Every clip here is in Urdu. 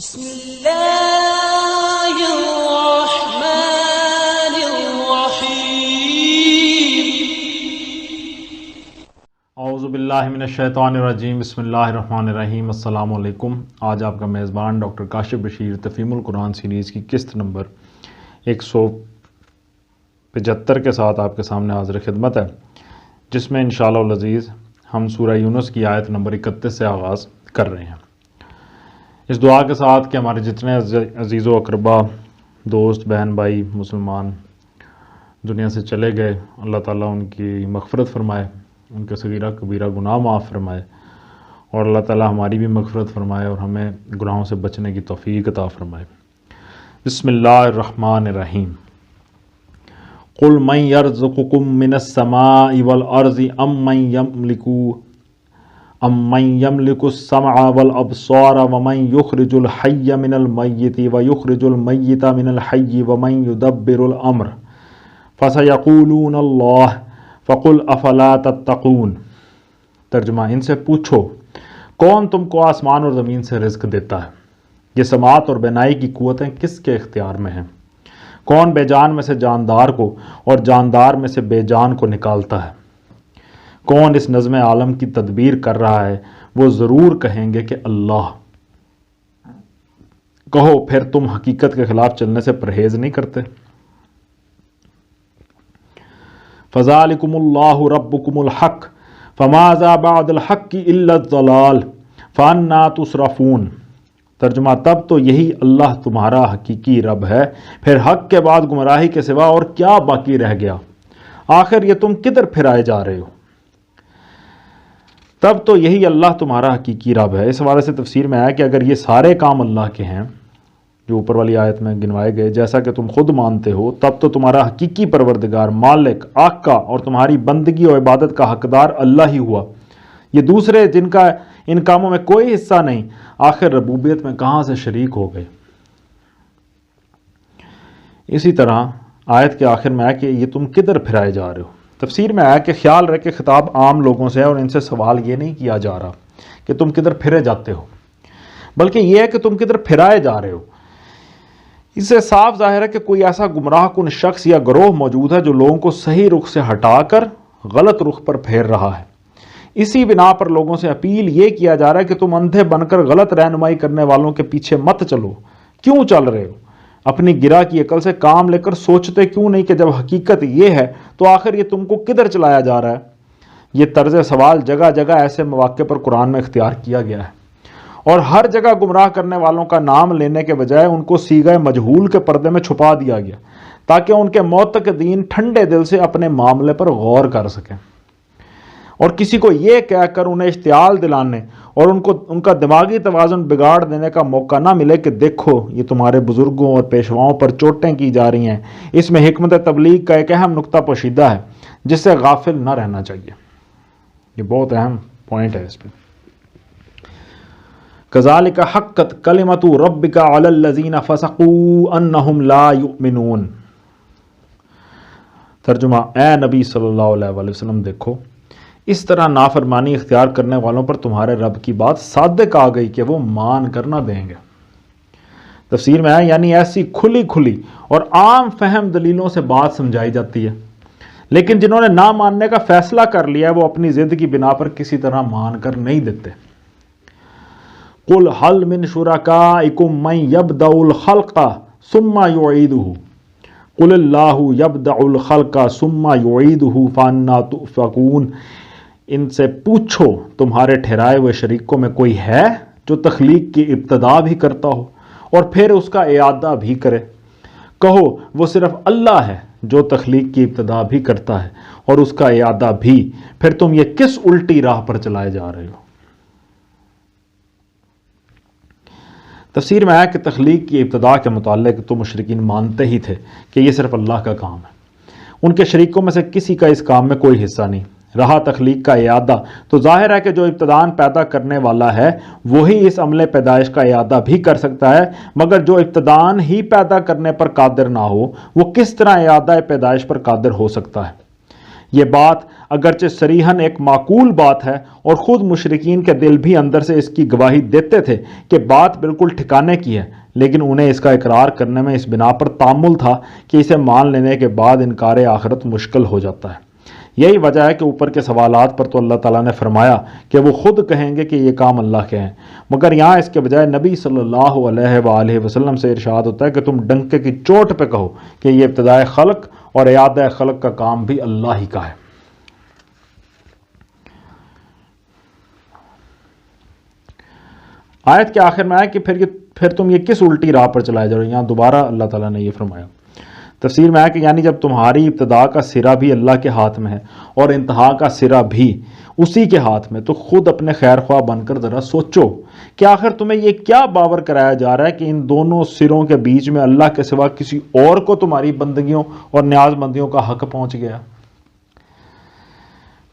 بسم اللہ الرحمن الرحیم۔ اعوذ باللہ من الشیطان الرجیم، بسم اللہ الرحمن الرحیم۔ السلام علیکم۔ آج آپ کا میزبان ڈاکٹر کاشف بشیر تفہیم القرآن سیریز کی قسط نمبر 175 کے ساتھ آپ کے سامنے حاضر خدمت ہے، جس میں انشاءاللہ العزیز ہم سورہ یونس کی آیت نمبر 31 سے آغاز کر رہے ہیں، اس دعا کے ساتھ کہ ہمارے جتنے عزیز و اقربا، دوست، بہن، بھائی مسلمان دنیا سے چلے گئے، اللہ تعالیٰ ان کی مغفرت فرمائے، ان کے صغیرہ کبیرہ گناہ معاف فرمائے، اور اللہ تعالیٰ ہماری بھی مغفرت فرمائے اور ہمیں گناہوں سے بچنے کی توفیق عطا فرمائے۔ بسم اللہ الرحمن الرحیم۔ قل من یرزقکم من السماء والارض ام من یملک السمع والابصار ومن یخرج الحی من المیت ویخرج المیت من الحی ومن یدبر الامر فسیقولون اللہ فقل افلا تتقون۔ ترجمہ، ان سے پوچھو کون تم کو آسمان اور زمین سے رزق دیتا ہے؟ یہ سماعت اور بینائی کی قوتیں کس کے اختیار میں ہیں؟ کون بے جان میں سے جاندار کو اور جاندار میں سے بے جان کو نکالتا ہے؟ کون اس نظم عالم کی تدبیر کر رہا ہے؟ وہ ضرور کہیں گے کہ اللہ۔ کہو پھر تم حقیقت کے خلاف چلنے سے پرہیز نہیں کرتے؟ فذالکم اللہ ربکم الحق فماذا بعد الحق الا الضلال فانا تصرفون۔ ترجمہ، تب تو یہی اللہ تمہارا حقیقی رب ہے، پھر حق کے بعد گمراہی کے سوا اور کیا باقی رہ گیا؟ آخر یہ تم کدھر پھرائے جا رہے ہو؟ تب تو یہی اللہ تمہارا حقیقی رب ہے۔ اس حوالے سے تفسیر میں آیا کہ اگر یہ سارے کام اللہ کے ہیں جو اوپر والی آیت میں گنوائے گئے، جیسا کہ تم خود مانتے ہو، تب تو تمہارا حقیقی پروردگار، مالک، آقا اور تمہاری بندگی اور عبادت کا حقدار اللہ ہی ہوا۔ یہ دوسرے جن کا ان کاموں میں کوئی حصہ نہیں، آخر ربوبیت میں کہاں سے شریک ہو گئے؟ اسی طرح آیت کے آخر میں آیا کہ یہ تم کدھر پھرائے جا رہے ہو۔ تفسیر میں آیا کہ خیال رہے کہ خطاب عام لوگوں سے ہے اور ان سے سوال یہ نہیں کیا جا رہا کہ تم کدھر پھرے جاتے ہو، بلکہ یہ ہے کہ تم کدھر پھرائے جا رہے ہو۔ اس سے صاف ظاہر ہے کہ کوئی ایسا گمراہ کن شخص یا گروہ موجود ہے جو لوگوں کو صحیح رخ سے ہٹا کر غلط رخ پر پھیر رہا ہے۔ اسی بنا پر لوگوں سے اپیل یہ کیا جا رہا ہے کہ تم اندھے بن کر غلط رہنمائی کرنے والوں کے پیچھے مت چلو۔ کیوں چل رہے ہو؟ اپنی گرہ کی عقل سے کام لے کر سوچتے کیوں نہیں کہ جب حقیقت یہ ہے تو آخر یہ تم کو کدھر چلایا جا رہا ہے؟ یہ طرز سوال جگہ جگہ ایسے مواقع پر قرآن میں اختیار کیا گیا ہے، اور ہر جگہ گمراہ کرنے والوں کا نام لینے کے بجائے ان کو صیغہ مجہول کے پردے میں چھپا دیا گیا تاکہ ان کے معتقدین ٹھنڈے دل سے اپنے معاملے پر غور کر سکیں، اور کسی کو یہ کہہ کر انہیں اشتعال دلانے اور ان کا دماغی توازن بگاڑ دینے کا موقع نہ ملے کہ دیکھو یہ تمہارے بزرگوں اور پیشواؤں پر چوٹیں کی جا رہی ہیں۔ اس میں حکمت تبلیغ کا ایک اہم نقطہ پوشیدہ ہے جس سے غافل نہ رہنا چاہیے۔ یہ بہت اہم پوائنٹ ہے اس پہ۔ کذالک حقت کلمۃ ربک علی الذین فسقوا انہم لا یؤمنون۔ ترجمہ، اے نبی صلی اللہ علیہ وسلم دیکھو، اس طرح نافرمانی اختیار کرنے والوں پر تمہارے رب کی بات صادق آ گئی کہ وہ مان کر نہ دیں گے۔ تفسیر میں ہے یعنی ایسی کھلی کھلی اور عام فہم دلیلوں سے بات سمجھائی جاتی ہے، لیکن جنہوں نے نہ ماننے کا فیصلہ کر لیا ہے وہ اپنی ضد کی بنا پر کسی طرح مان کر نہیں دیتے۔ قل هل من شرکائکم من یبدأ الخلق ثم یعیدہ قل اللہ یبدأ الخلق ثم یعیدہ فانا تؤفکون۔ ان سے پوچھو تمہارے ٹھہرائے ہوئے شریکوں میں کوئی ہے جو تخلیق کی ابتدا بھی کرتا ہو اور پھر اس کا اعادہ بھی کرے؟ کہو وہ صرف اللہ ہے جو تخلیق کی ابتدا بھی کرتا ہے اور اس کا اعادہ بھی، پھر تم یہ کس الٹی راہ پر چلائے جا رہے ہو؟ تفسیر میں آیا کہ تخلیق کی ابتدا کے متعلق تو مشرکین مانتے ہی تھے کہ یہ صرف اللہ کا کام ہے، ان کے شریکوں میں سے کسی کا اس کام میں کوئی حصہ نہیں۔ رہا تخلیق کا اعادہ تو ظاہر ہے کہ جو ابتداءً پیدا کرنے والا ہے وہی اس عمل پیدائش کا اعادہ بھی کر سکتا ہے، مگر جو ابتداءً ہی پیدا کرنے پر قادر نہ ہو وہ کس طرح اعادہ پیدائش پر قادر ہو سکتا ہے؟ یہ بات اگرچہ صریحاً ایک معقول بات ہے اور خود مشرکین کے دل بھی اندر سے اس کی گواہی دیتے تھے کہ بات بالکل ٹھکانے کی ہے، لیکن انہیں اس کا اقرار کرنے میں اس بنا پر تامل تھا کہ اسے مان لینے کے بعد انکار آخرت مشکل ہو جاتا ہے۔ یہی وجہ ہے کہ اوپر کے سوالات پر تو اللہ تعالیٰ نے فرمایا کہ وہ خود کہیں گے کہ یہ کام اللہ کے ہیں، مگر یہاں اس کے بجائے نبی صلی اللہ علیہ وآلہ وسلم سے ارشاد ہوتا ہے کہ تم ڈنکے کی چوٹ پہ کہو کہ یہ ابتدائے خلق اور اعادہ خلق کا کام بھی اللہ ہی کا ہے۔ آیت کے آخر میں ہے کہ پھر تم یہ کس الٹی راہ پر چلائے جا رہے ہو۔ یہاں دوبارہ اللہ تعالیٰ نے یہ فرمایا، تفسیر میں ہے کہ یعنی جب تمہاری ابتدا کا سرا بھی اللہ کے ہاتھ میں ہے اور انتہا کا سرا بھی اسی کے ہاتھ میں، تو خود اپنے خیر خواہ بن کر ذرا سوچو کہ آخر تمہیں یہ کیا باور کرایا جا رہا ہے کہ ان دونوں سروں کے بیچ میں اللہ کے سوا کسی اور کو تمہاری بندگیوں اور نیاز مندیوں کا حق پہنچ گیا۔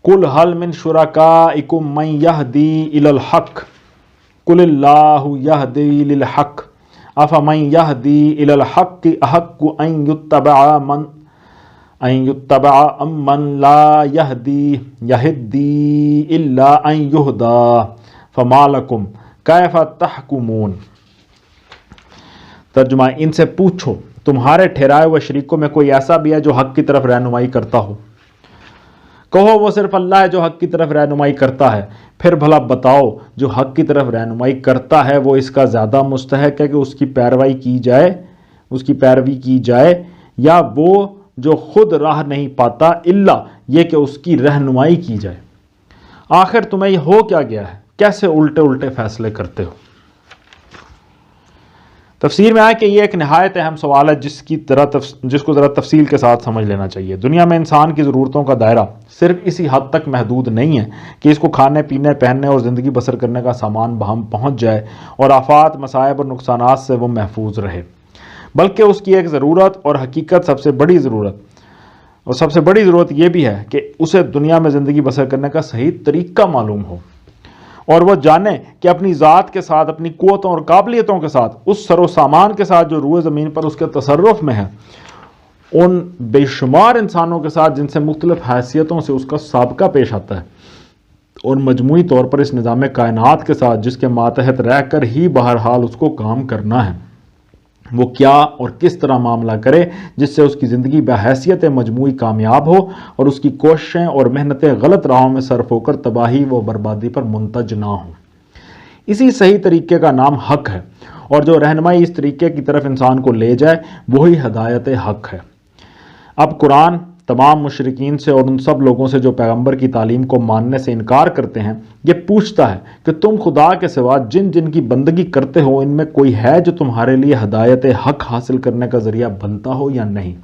قُلْ هَلْ مِن شُرَكَائِكُم مَّن يَهْدِي إِلَى الْحَقِّ قُلِ اللَّهُ يَهْدِي لِلْحَقِّ أَفَمَن يَهْدِي إِلَى الْحَقِّ أَحَقُّ أَن يُتَّبَعَ أَمَّن لَّا يَهْدِي إِلَّا أَن يُهْدَىٰ فَمَا لَكُمْ كَيْفَ تَحْكُمُونَ۔ ترجمہ، ان سے پوچھو تمہارے ٹھہرائے ہوئے شریکوں میں کوئی ایسا بھی ہے جو حق کی طرف رہنمائی کرتا ہو؟ کہو وہ صرف اللہ ہے جو حق کی طرف رہنمائی کرتا ہے، پھر بھلا بتاؤ جو حق کی طرف رہنمائی کرتا ہے وہ اس کا زیادہ مستحق ہے کہ اس کی پیروی کی جائے یا وہ جو خود راہ نہیں پاتا الا یہ کہ اس کی رہنمائی کی جائے۔ آخر تمہیں یہ ہو کیا گیا ہے؟ کیسے الٹے الٹے فیصلے کرتے ہو؟ تفسیر میں آیا کہ یہ ایک نہایت اہم سوال ہے جس کو ذرا تفصیل کے ساتھ سمجھ لینا چاہیے۔ دنیا میں انسان کی ضرورتوں کا دائرہ صرف اسی حد تک محدود نہیں ہے کہ اس کو کھانے پینے پہننے اور زندگی بسر کرنے کا سامان بہم پہنچ جائے اور آفات مصائب اور نقصانات سے وہ محفوظ رہے، بلکہ اس کی ایک ضرورت اور حقیقت سب سے بڑی ضرورت یہ بھی ہے کہ اسے دنیا میں زندگی بسر کرنے کا صحیح طریقہ معلوم ہو اور وہ جانے کہ اپنی ذات کے ساتھ، اپنی قوتوں اور قابلیتوں کے ساتھ، اس سر و سامان کے ساتھ جو روئے زمین پر اس کے تصرف میں ہے، ان بے شمار انسانوں کے ساتھ جن سے مختلف حیثیتوں سے اس کا سابقہ پیش آتا ہے، اور مجموعی طور پر اس نظام کائنات کے ساتھ جس کے ماتحت رہ کر ہی بہرحال اس کو کام کرنا ہے، وہ کیا اور کس طرح معاملہ کرے جس سے اس کی زندگی بحیثیت مجموعی کامیاب ہو اور اس کی کوششیں اور محنتیں غلط راہوں میں صرف ہو کر تباہی و بربادی پر منتج نہ ہوں۔ اسی صحیح طریقے کا نام حق ہے، اور جو رہنمائی اس طریقے کی طرف انسان کو لے جائے وہی ہدایت حق ہے۔ اب قرآن تمام مشرکین سے اور ان سب لوگوں سے جو پیغمبر کی تعلیم کو ماننے سے انکار کرتے ہیں یہ پوچھتا ہے کہ تم خدا کے سوا جن جن کی بندگی کرتے ہو ان میں کوئی ہے جو تمہارے لیے ہدایت حق حاصل کرنے کا ذریعہ بنتا ہو یا نہیں؟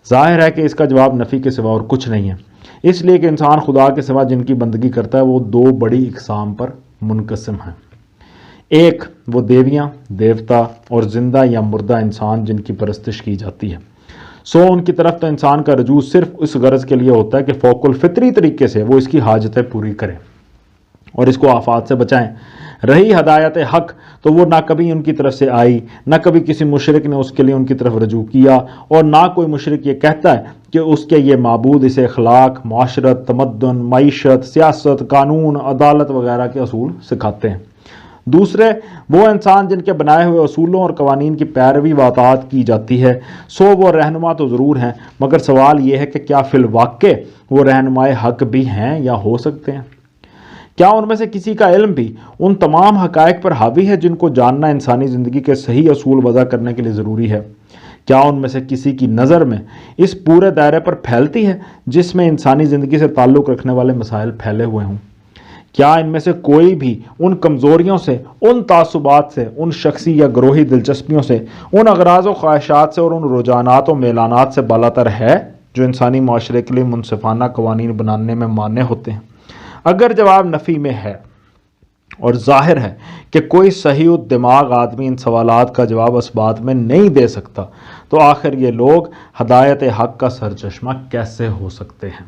ظاہر ہے کہ اس کا جواب نفی کے سوا اور کچھ نہیں ہے، اس لیے کہ انسان خدا کے سوا جن کی بندگی کرتا ہے وہ دو بڑی اقسام پر منقسم ہیں۔ ایک وہ دیویاں، دیوتا اور زندہ یا مردہ انسان جن کی پرستش کی جاتی ہے، ان کی طرف تو انسان کا رجوع صرف اس غرض کے لیے ہوتا ہے کہ فوق الفطری طریقے سے وہ اس کی حاجتیں پوری کریں اور اس کو آفات سے بچائیں۔ رہی ہدایت حق تو وہ نہ کبھی ان کی طرف سے آئی، نہ کبھی کسی مشرک نے اس کے لیے ان کی طرف رجوع کیا، اور نہ کوئی مشرک یہ کہتا ہے کہ اس کے یہ معبود اسے اخلاق، معاشرت، تمدن، معیشت، سیاست، قانون، عدالت وغیرہ کے اصول سکھاتے ہیں۔ دوسرے وہ انسان جن کے بنائے ہوئے اصولوں اور قوانین کی پیروی و اطاعت کی جاتی ہے، وہ رہنما تو ضرور ہیں، مگر سوال یہ ہے کہ کیا فی الواقع وہ رہنمائے حق بھی ہیں یا ہو سکتے ہیں؟ کیا ان میں سے کسی کا علم بھی ان تمام حقائق پر حاوی ہے جن کو جاننا انسانی زندگی کے صحیح اصول وضع کرنے کے لیے ضروری ہے؟ کیا ان میں سے کسی کی نظر میں اس پورے دائرے پر پھیلتی ہے جس میں انسانی زندگی سے تعلق رکھنے والے مسائل پھیلے ہوئے ہوں؟ کیا ان میں سے کوئی بھی ان کمزوریوں سے، ان تعصبات سے، ان شخصی یا گروہی دلچسپیوں سے، ان اغراض و خواہشات سے اور ان رجحانات و میلانات سے بالاتر ہے جو انسانی معاشرے کے لیے منصفانہ قوانین بنانے میں مانع ہوتے ہیں؟ اگر جواب نفی میں ہے اور ظاہر ہے کہ کوئی صحیح الدماغ آدمی ان سوالات کا جواب اس بات میں نہیں دے سکتا، تو آخر یہ لوگ ہدایت حق کا سرچشمہ کیسے ہو سکتے ہیں؟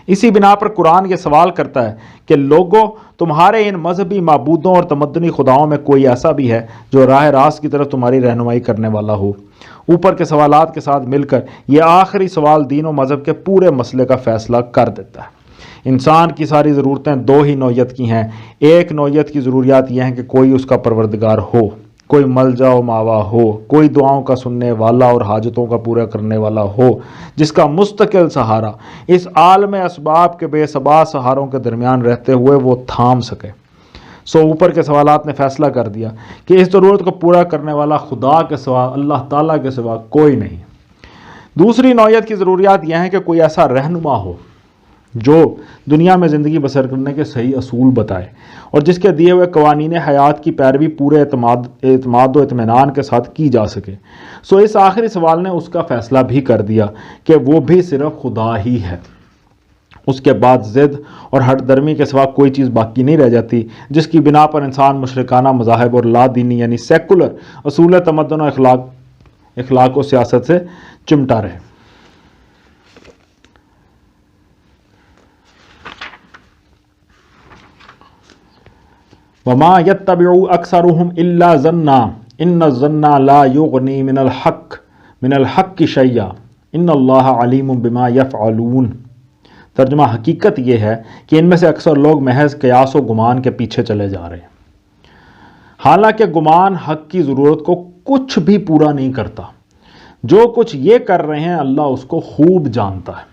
اسی بنا پر قرآن یہ سوال کرتا ہے کہ لوگوں، تمہارے ان مذہبی معبودوں اور تمدنی خداؤں میں کوئی ایسا بھی ہے جو راہ راست کی طرف تمہاری رہنمائی کرنے والا ہو؟ اوپر کے سوالات کے ساتھ مل کر یہ آخری سوال دین و مذہب کے پورے مسئلے کا فیصلہ کر دیتا ہے۔ انسان کی ساری ضرورتیں دو ہی نوعیت کی ہیں۔ ایک نوعیت کی ضروریات یہ ہیں کہ کوئی اس کا پروردگار ہو، کوئی ملجا و ماوا ہو، کوئی دعاؤں کا سننے والا اور حاجتوں کا پورا کرنے والا ہو، جس کا مستقل سہارا اس عالم اسباب کے بے ثبات سہاروں کے درمیان رہتے ہوئے وہ تھام سکے۔ اوپر کے سوالات نے فیصلہ کر دیا کہ اس ضرورت کو پورا کرنے والا خدا کے سوا، اللہ تعالیٰ کے سوا کوئی نہیں۔ دوسری نوعیت کی ضروریات یہ ہیں کہ کوئی ایسا رہنما ہو جو دنیا میں زندگی بسر کرنے کے صحیح اصول بتائے اور جس کے دیے ہوئے قوانین حیات کی پیروی پورے اعتماد و اطمینان کے ساتھ کی جا سکے۔ اس آخری سوال نے اس کا فیصلہ بھی کر دیا کہ وہ بھی صرف خدا ہی ہے۔ اس کے بعد ضد اور ہٹ درمی کے سوا کوئی چیز باقی نہیں رہ جاتی جس کی بنا پر انسان مشرکانہ مذاہب اور لا دینی یعنی سیکولر اصول تمدن و اخلاق و سیاست سے چمٹا رہے۔ وما يتبع اکثرهم الا ظنا ان الظن لا يغني من الحق شيئا ان اللہ علیم بما يفعلون۔ ترجمہ حقیقت یہ ہے کہ ان میں سے اکثر لوگ محض قیاس و گمان کے پیچھے چلے جا رہے ہیں، حالانکہ گمان حق کی ضرورت کو کچھ بھی پورا نہیں کرتا۔ جو کچھ یہ کر رہے ہیں اللہ اس کو خوب جانتا ہے۔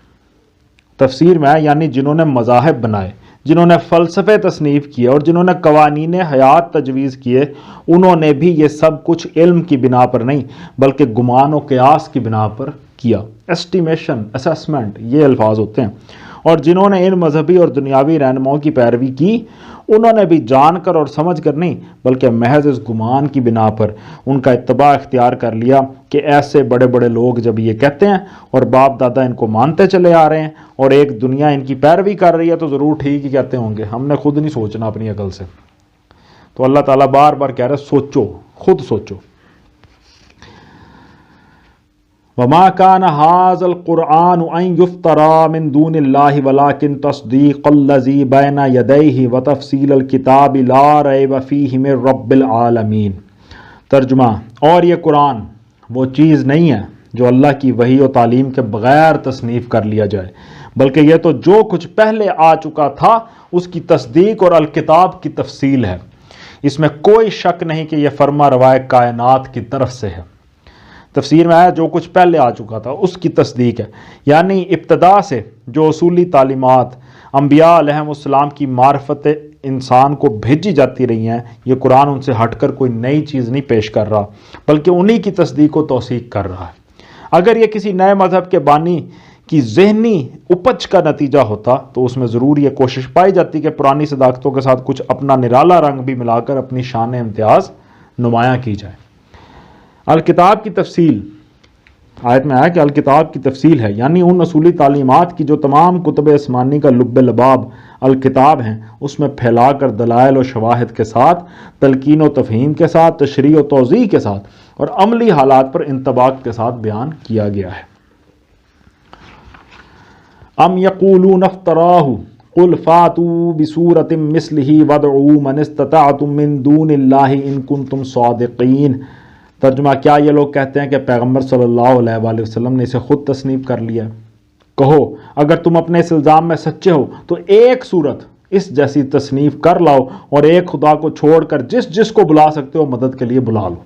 تفسیر میں یعنی جنہوں نے مذاہب بنائے، جنہوں نے فلسفے تصنیف کیے اور جنہوں نے قوانین حیات تجویز کیے، انہوں نے بھی یہ سب کچھ علم کی بنا پر نہیں بلکہ گمان و قیاس کی بنا پر کیا۔ اسٹیمیشن، اسیسمنٹ، یہ الفاظ ہوتے ہیں۔ اور جنہوں نے ان مذہبی اور دنیاوی رہنماؤں کی پیروی کی، انہوں نے بھی جان کر اور سمجھ کر نہیں بلکہ محض اس گمان کی بنا پر ان کا اتباع اختیار کر لیا کہ ایسے بڑے بڑے لوگ جب یہ کہتے ہیں اور باپ دادا ان کو مانتے چلے آ رہے ہیں اور ایک دنیا ان کی پیروی کر رہی ہے تو ضرور ٹھیک ہی کہتے ہوں گے، ہم نے خود نہیں سوچنا اپنی عقل سے۔ تو اللہ تعالیٰ بار بار کہہ رہے سوچو، خود سوچو۔ وما كان هذا القرآن أن يفترى من دون الله ولكن تصديق الذي بين يديه وتفصيل الكتاب لا ريب فيه من رب العالمين۔ ترجمہ، اور یہ قرآن وہ چیز نہیں ہے جو اللہ کی وحی و تعلیم کے بغیر تصنیف کر لیا جائے، بلکہ یہ تو جو کچھ پہلے آ چکا تھا اس کی تصدیق اور الکتاب کی تفصیل ہے۔ اس میں کوئی شک نہیں کہ یہ فرما روائے کائنات کی طرف سے ہے۔ تفسیر میں آیا جو کچھ پہلے آ چکا تھا اس کی تصدیق ہے، یعنی ابتدا سے جو اصولی تعلیمات انبیاء علیہم السلام کی معرفت انسان کو بھیجی جاتی رہی ہیں، یہ قرآن ان سے ہٹ کر کوئی نئی چیز نہیں پیش کر رہا بلکہ انہی کی تصدیق و توثیق کر رہا ہے۔ اگر یہ کسی نئے مذہب کے بانی کی ذہنی اپج کا نتیجہ ہوتا تو اس میں ضرور یہ کوشش پائی جاتی کہ پرانی صداقتوں کے ساتھ کچھ اپنا نرالا رنگ بھی ملا کر اپنی شان امتیاز نمایاں کی جائے۔ الکتاب کی تفصیل، آیت میں آیا کہ الکتاب کی تفصیل ہے، یعنی ان اصولی تعلیمات کی جو تمام کتب آسمانی کا لب لباب الکتاب ہیں، اس میں پھیلا کر دلائل و شواہد کے ساتھ، تلقین و تفہیم کے ساتھ، تشریح و توضیح کے ساتھ اور عملی حالات پر انطباق کے ساتھ بیان کیا گیا ہے۔ ام یقولون افتراہ قل فاتوا بسورۃ مثلہ وادعوا من استطعتم من دون اللہ ان کنتم صادقین۔ ترجمہ، کیا یہ لوگ کہتے ہیں کہ پیغمبر صلی اللہ علیہ وآلہ وسلم نے اسے خود تصنیف کر لیا؟ کہو اگر تم اپنے اس الزام میں سچے ہو تو ایک صورت اس جیسی تصنیف کر لاؤ اور ایک خدا کو چھوڑ کر جس کو بلا سکتے ہو مدد کے لیے بلا لو۔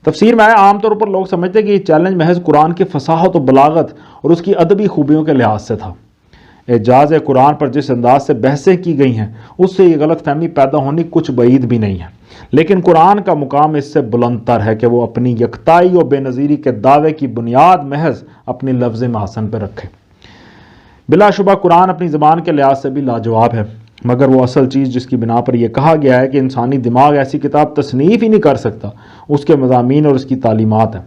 تفسیر میں عام طور پر لوگ سمجھتے ہیں کہ یہ چیلنج محض قرآن کی فصاحت و بلاغت اور اس کی ادبی خوبیوں کے لحاظ سے تھا۔ اعجاز قرآن پر جس انداز سے بحثیں کی گئی ہیں اس سے یہ غلط فہمی پیدا ہونی کچھ بعید بھی نہیں ہے، لیکن قرآن کا مقام اس سے بلند تر ہے کہ وہ اپنی یکتائی و بے نظیری کے دعوے کی بنیاد محض اپنی لفظ محسن پہ رکھے۔ بلا شبہ قرآن اپنی زبان کے لحاظ سے بھی لاجواب ہے، مگر وہ اصل چیز جس کی بنا پر یہ کہا گیا ہے کہ انسانی دماغ ایسی کتاب تصنیف ہی نہیں کر سکتا، اس کے مضامین اور اس کی تعلیمات ہیں۔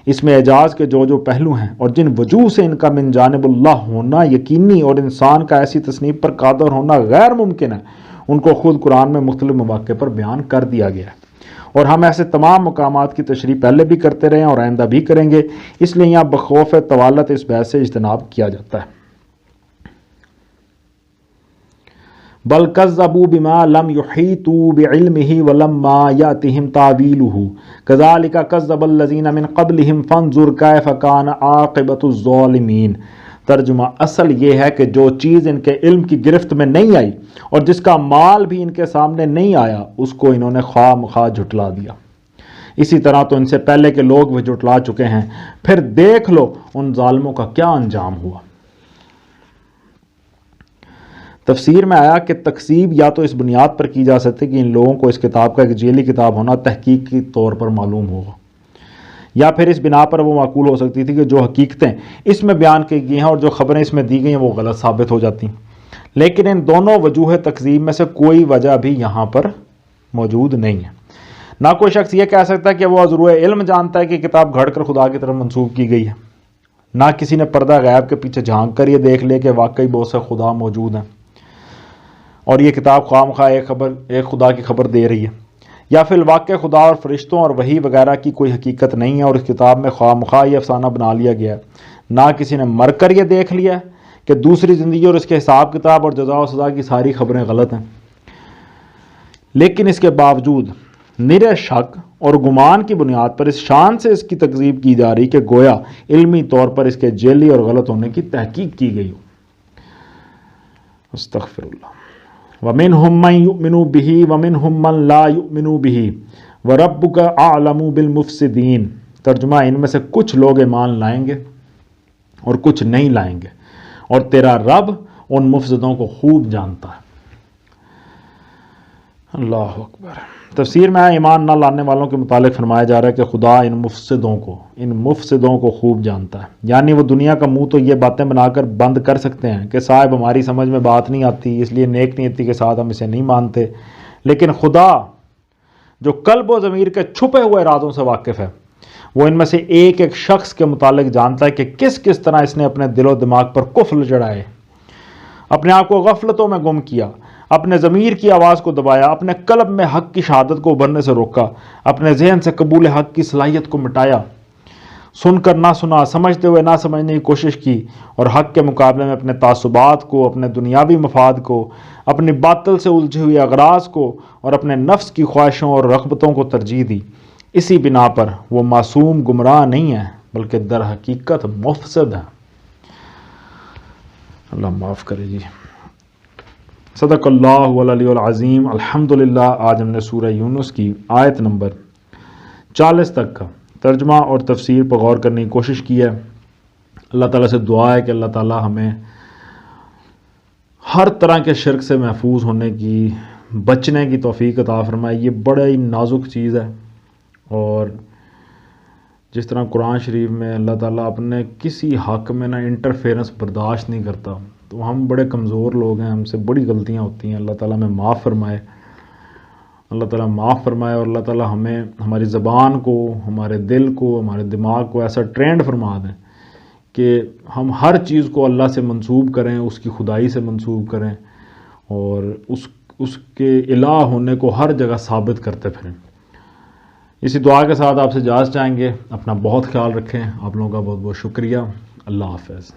اس میں اعجاز کے جو پہلو ہیں اور جن وجوہ سے ان کا من جانب اللہ ہونا یقینی اور انسان کا ایسی تصنیف پر قادر ہونا غیر ممکن ہے، ان کو خود قرآن میں مختلف مواقع پر بیان کر دیا گیا ہے، اور ہم ایسے تمام مقامات کی تشریح پہلے بھی کرتے رہے ہیں اور آئندہ بھی کریں گے، اس لیے یہاں بخوف طوالت اس بحث سے اجتناب کیا جاتا ہے۔ بل کذبوا بما لم یحیطوا بعلمہ ولما یاتہم تاویلہ کذالک کذب الذین من قبلہم فانظر کیف کان عاقبۃ الظالمین۔ ترجمہ اصل یہ ہے کہ جو چیز ان کے علم کی گرفت میں نہیں آئی اور جس کا مال بھی ان کے سامنے نہیں آیا اس کو انہوں نے خواہ مخواہ جھٹلا دیا، اسی طرح تو ان سے پہلے کے لوگ بھی جھٹلا چکے ہیں، پھر دیکھ لو ان ظالموں کا کیا انجام ہوا۔ تفسیر میں آیا کہ تکذیب یا تو اس بنیاد پر کی جا سکتی کہ ان لوگوں کو اس کتاب کا ایک ذیلی کتاب ہونا تحقیقی طور پر معلوم ہوگا، یا پھر اس بنا پر وہ معقول ہو سکتی تھی کہ جو حقیقتیں اس میں بیان کی گئی ہیں اور جو خبریں اس میں دی گئی ہیں وہ غلط ثابت ہو جاتی ہیں، لیکن ان دونوں وجوہ تکذیب میں سے کوئی وجہ بھی یہاں پر موجود نہیں ہے۔ نہ کوئی شخص یہ کہہ سکتا ہے کہ وہ عذر علم جانتا ہے کہ کتاب گھڑ کر خدا کی طرف منسوب کی گئی ہے، نہ کسی نے پردہ غیب کے پیچھے جھانک کر یہ دیکھ لے کہ واقعی بہت سے خدا موجود ہیں اور یہ کتاب خواہ مخواہ ایک خدا کی خبر دے رہی ہے، یا پھر الواقع خدا اور فرشتوں اور وحی وغیرہ کی کوئی حقیقت نہیں ہے اور اس کتاب میں خواہ مخواہ یہ افسانہ بنا لیا گیا ہے۔ نہ کسی نے مر کر یہ دیکھ لیا ہے کہ دوسری زندگی اور اس کے حساب کتاب اور جزا و سزا کی ساری خبریں غلط ہیں، لیکن اس کے باوجود نرے شک اور گمان کی بنیاد پر اس شان سے اس کی تکذیب کی جا رہی کہ گویا علمی طور پر اس کے جعلی اور غلط ہونے کی تحقیق کی گئی ہو۔ استغفر اللہ۔ وَمِنْهُمْ مَنْ يُؤْمِنُ بِهِ وَمِنْهُمْ مَنْ لَا يُؤْمِنُ بِهِ وَرَبُّكَ أَعْلَمُ بِالْمُفْسِدِينَ۔ ترجمہ ان میں سے کچھ لوگ ایمان لائیں گے اور کچھ نہیں لائیں گے، اور تیرا رب ان مفسدوں کو خوب جانتا ہے۔ اللہ اکبر۔ تفسیر میں ایمان نہ لانے والوں کے متعلق فرمایا جا رہا ہے کہ خدا ان مفسدوں کو خوب جانتا ہے، یعنی وہ دنیا کا منہ تو یہ باتیں بنا کر بند کر سکتے ہیں کہ صاحب ہماری سمجھ میں بات نہیں آتی اس لیے نیک نیتی کے ساتھ ہم اسے نہیں مانتے، لیکن خدا جو قلب و ضمیر کے چھپے ہوئے ارادوں سے واقف ہے، وہ ان میں سے ایک ایک شخص کے متعلق جانتا ہے کہ کس کس طرح اس نے اپنے دل و دماغ پر کفر چڑھائے، اپنے آپ کو غفلتوں میں گم کیا، اپنے ضمیر کی آواز کو دبایا، اپنے قلب میں حق کی شہادت کو ابھرنے سے روکا، اپنے ذہن سے قبول حق کی صلاحیت کو مٹایا، سن کر نہ سنا، سمجھتے ہوئے نہ سمجھنے کی کوشش کی، اور حق کے مقابلے میں اپنے تعصبات کو، اپنے دنیاوی مفاد کو، اپنی باطل سے الجھی ہوئی اغراض کو اور اپنے نفس کی خواہشوں اور رغبتوں کو ترجیح دی۔ اسی بنا پر وہ معصوم گمراہ نہیں ہے بلکہ در حقیقت مفسد ہے۔ اللہ معاف کرے جی۔ صدق اللہ العلی العظیم۔ الحمدللہ آج ہم نے سورہ یونس کی آیت نمبر 40 تک کا ترجمہ اور تفسیر پر غور کرنے کی کوشش کی ہے۔ اللہ تعالیٰ سے دعا ہے کہ اللہ تعالیٰ ہمیں ہر طرح کے شرک سے محفوظ ہونے کی، بچنے کی توفیق عطا فرمائے۔ یہ بڑا ہی نازک چیز ہے، اور جس طرح قرآن شریف میں اللہ تعالیٰ اپنے کسی حق میں نہ انٹرفیرنس برداشت نہیں کرتا، تو ہم بڑے کمزور لوگ ہیں، ہم سے بڑی غلطیاں ہوتی ہیں۔ اللہ تعالیٰ ہمیں معاف فرمائے، اللہ تعالیٰ معاف فرمائے، اور اللہ تعالیٰ ہمیں ہماری زبان کو، ہمارے دل کو، ہمارے دماغ کو ایسا ٹرینڈ فرما دیں کہ ہم ہر چیز کو اللہ سے منسوب کریں، اس کی خدائی سے منسوب کریں، اور اس کے الہ ہونے کو ہر جگہ ثابت کرتے پھریں۔ اسی دعا کے ساتھ آپ سے اجازت چاہیں گے۔ اپنا بہت خیال رکھیں۔ آپ لوگوں کا بہت بہت شکریہ۔ اللہ حافظ۔